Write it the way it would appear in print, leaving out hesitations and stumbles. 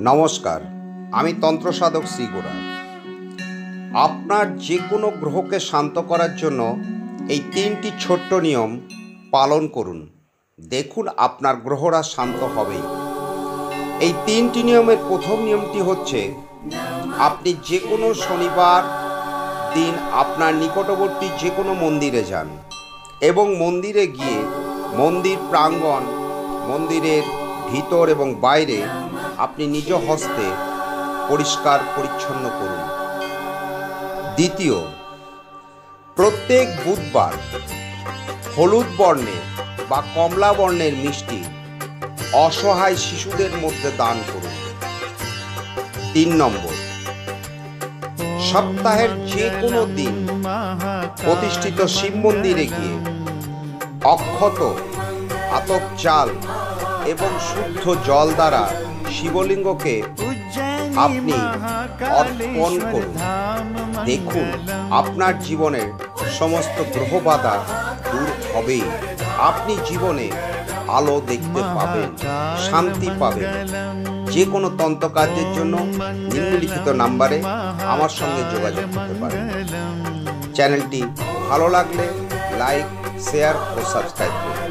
নমস্কার, আমি তন্ত্র সাধক শ্রী গোড়া। আপনার যে কোনো গ্রহকে শান্ত করার জন্য এই 3টি ছোট্ট নিয়ম পালন করুন, দেখুন আপনার গ্রহরা শান্ত হবেই। এই 3টি নিয়মের প্রথম নিয়মটি হচ্ছে, আপনি যে কোনো শনিবার দিন আপনার নিকটবর্তী যে কোনো মন্দিরে যান এবং মন্দিরে গিয়ে মন্দির প্রাঙ্গণ, মন্দিরের ভিতর এবং বাইরে আপনি নিজ হস্তে পরিষ্কার পরিচ্ছন্ন করুন। দ্বিতীয়, প্রত্যেক বুধবার হলুদ বর্ণের বা কমলা বর্ণের মিষ্টি অসহায় শিশুদের মধ্যে দান করুন। 3 নম্বর, সপ্তাহের যে কোনো দিন প্রতিষ্ঠিত শিব মন্দিরে গিয়ে অক্ষত, আতপ চাল এবং শুদ্ধ জল দ্বারা শিবলিঙ্গকে আপনি অর্পণ করুন। দেখুন আপনার জীবনের সমস্ত গ্রহ বাধা দূর হবেই। আপনি জীবনে আলো দেখতে পাবেন, শান্তি পাবেন। যে কোনো তন্ত্রকার্যের জন্য নিম্নলিখিত নাম্বারে আমার সঙ্গে যোগাযোগ করতে পারেন। চ্যানেলটি ভালো লাগলে লাইক, শেয়ার ও সাবস্ক্রাইব করুন।